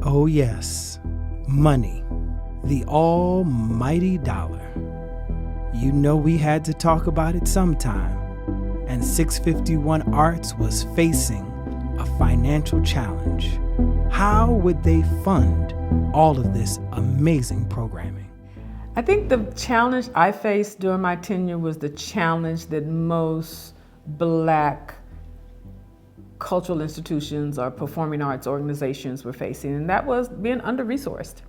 Oh yes, money, the almighty dollar. You know we had to talk about it sometime, and 651 Arts was facing a financial challenge. How would they fund all of this amazing programming? I think the challenge I faced during my tenure was the challenge that most Black cultural institutions or performing arts organizations were facing, and that was being under-resourced.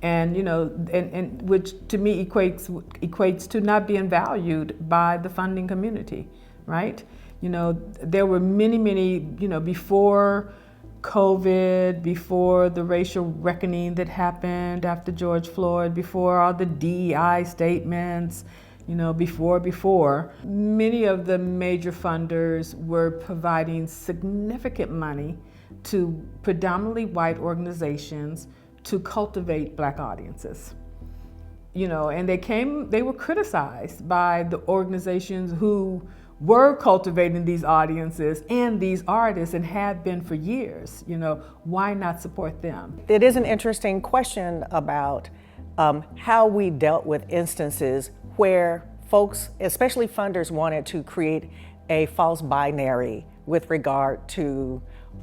And and which to me equates to not being valued by the funding community, right? There were many, before COVID, before the racial reckoning that happened after George Floyd, before all the DEI statements, before, many of the major funders were providing significant money to predominantly white organizations to cultivate Black audiences. And they were criticized by the organizations who were cultivating these audiences and these artists and have been for years. Why not support them? It is an interesting question about how we dealt with instances where folks, especially funders, wanted to create a false binary with regard to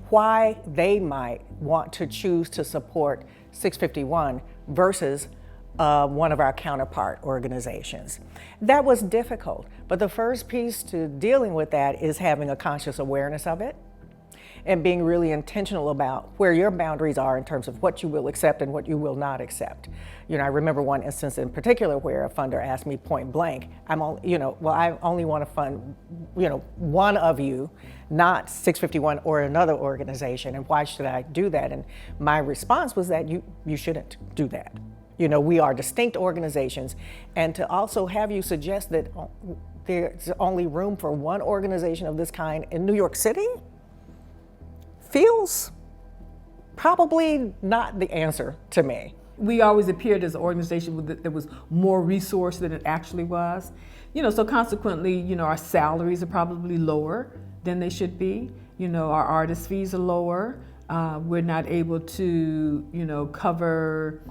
why they might want to choose to support 651 versus one of our counterpart organizations. That was difficult, but the first piece to dealing with that is having a conscious awareness of it and being really intentional about where your boundaries are in terms of what you will accept and what you will not accept. I remember one instance in particular where a funder asked me point blank, I only want to fund, one of you, not 651 or another organization, and why should I do that? And my response was that you shouldn't do that. We are distinct organizations, and to also have you suggest that there's only room for one organization of this kind in New York City feels probably not the answer to me. We always appeared as an organization that was more resourced than it actually was. So consequently, our salaries are probably lower than they should be. Our artist fees are lower. We're not able to, cover,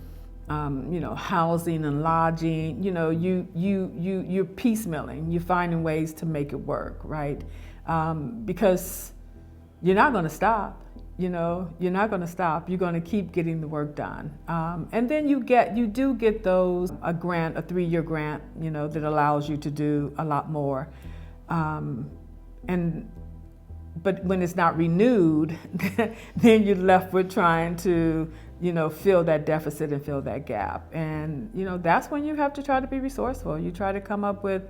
housing and lodging. You're piecemealing. You're finding ways to make it work, right? Because you're not going to stop. You're not going to stop. You're going to keep getting the work done. And then you do get those, a grant, a 3-year grant, that allows you to do a lot more. But when it's not renewed, then you're left with trying to, fill that deficit and fill that gap. And, that's when you have to try to be resourceful. You try to come up with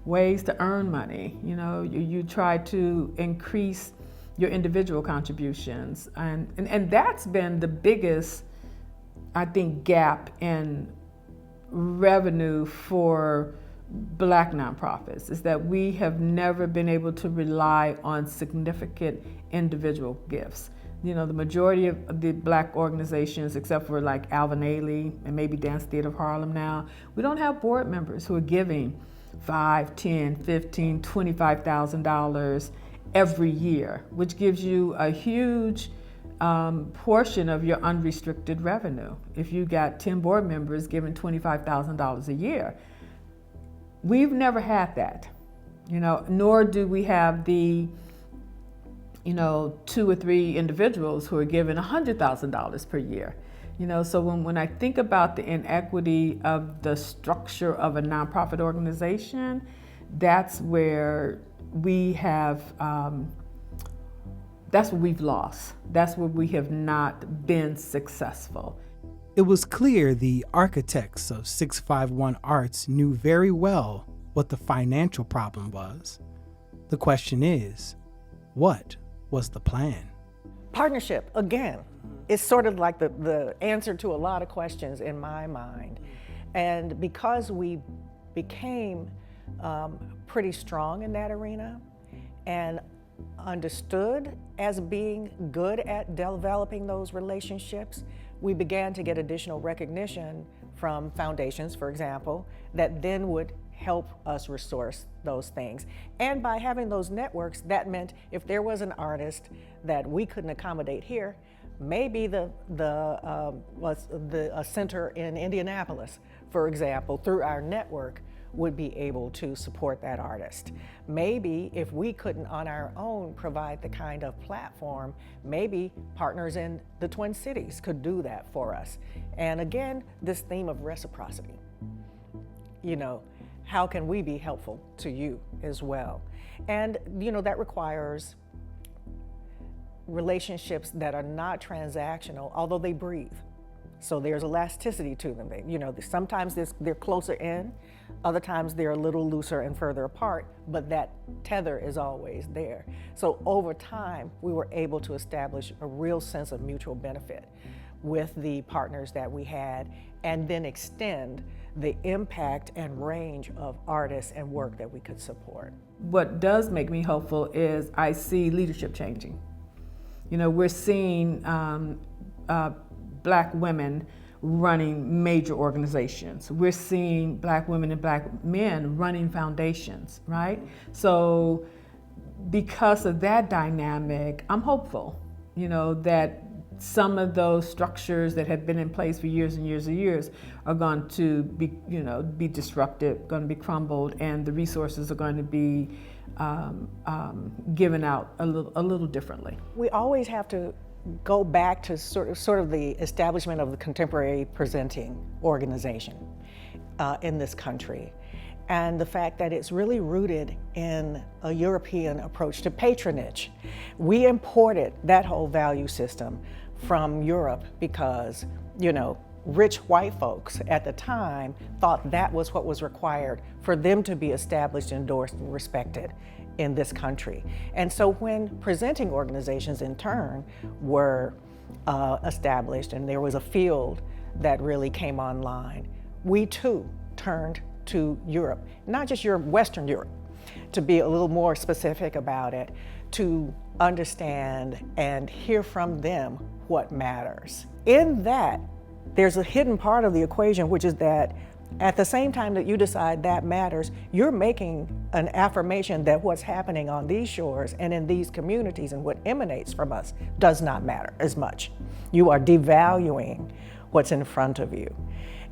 ways to earn money. You try to increase your individual contributions. And that's been the biggest, I think, gap in revenue for Black nonprofits, is that we have never been able to rely on significant individual gifts. The majority of the Black organizations, except for like Alvin Ailey and maybe Dance Theater of Harlem now, we don't have board members who are giving $5, $10, $15, $25,000 every year, which gives you a huge portion of your unrestricted revenue. If you got 10 board members giving $25,000 a year, we've never had that, nor do we have the, 2 or 3 individuals who are giving $100,000 per year. So when I think about the inequity of the structure of a nonprofit organization, that's where we have, that's what we've lost. That's where we have not been successful. It was clear the architects of 651 Arts knew very well what the financial problem was. The question is, what was the plan? Partnership, again, is sort of like the answer to a lot of questions in my mind. And because we became pretty strong in that arena and understood as being good at developing those relationships, we began to get additional recognition from foundations, for example, that then would help us resource those things. And by having those networks, that meant if there was an artist that we couldn't accommodate here, maybe a center in Indianapolis, for example, through our network, would be able to support that artist. Maybe if we couldn't on our own provide the kind of platform, maybe partners in the Twin Cities could do that for us. And again, this theme of reciprocity. You know, how can we be helpful to you as well? And you know, that requires relationships that are not transactional, although they breathe. So there's elasticity to them. You know, sometimes they're closer in, other times they're a little looser and further apart, but that tether is always there. So over time, we were able to establish a real sense of mutual benefit with the partners that we had, and then extend the impact and range of artists and work that we could support. What does make me hopeful is I see leadership changing. You know, we're seeing Black women running major organizations. We're seeing Black women and Black men running foundations, right? So because of that dynamic, I'm hopeful, you know, that some of those structures that have been in place for years and years and years are going to be, you know, be disrupted, going to be crumbled, and the resources are going to be given out a little differently. We always have to go back to sort of the establishment of the contemporary presenting organization in this country, and the fact that it's really rooted in a European approach to patronage. We imported that whole value system from Europe because, you know, rich white folks at the time thought that was what was required for them to be established, endorsed, and respected in this country. And so when presenting organizations in turn were established and there was a field that really came online, we too turned to Europe, not just Europe, Western Europe, to be a little more specific about it, to understand and hear from them what matters. In that, there's a hidden part of the equation, which is that at the same time that you decide that matters, you're making an affirmation that what's happening on these shores and in these communities and what emanates from us does not matter as much. You are devaluing what's in front of you.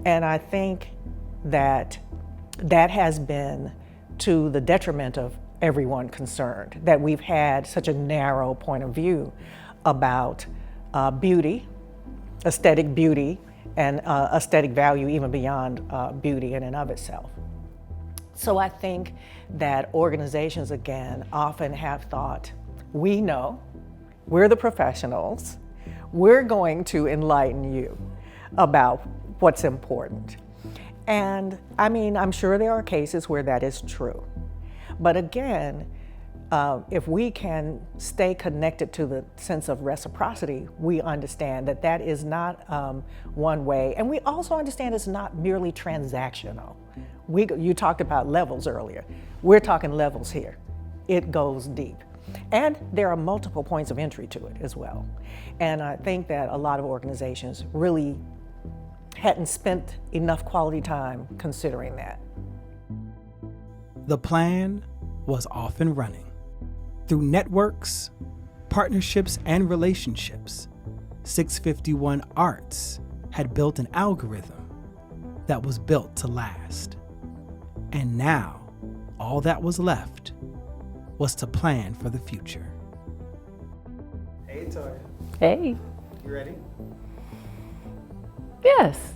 And I think that that has been to the detriment of everyone concerned, that we've had such a narrow point of view about beauty, aesthetic beauty, and aesthetic value even beyond beauty in and of itself. So I think that organizations, again, often have thought, we know, we're the professionals, we're going to enlighten you about what's important. And I mean, I'm sure there are cases where that is true. But again, if we can stay connected to the sense of reciprocity, we understand that that is not one way. And we also understand it's not merely transactional. You talked about levels earlier. We're talking levels here. It goes deep. And there are multiple points of entry to it as well. And I think that a lot of organizations really hadn't spent enough quality time considering that. The plan was off and running. Through networks, partnerships, and relationships, 651 Arts had built an algorithm that was built to last. And now, all that was left was to plan for the future. Hey, Toya. Hey. You ready? Yes.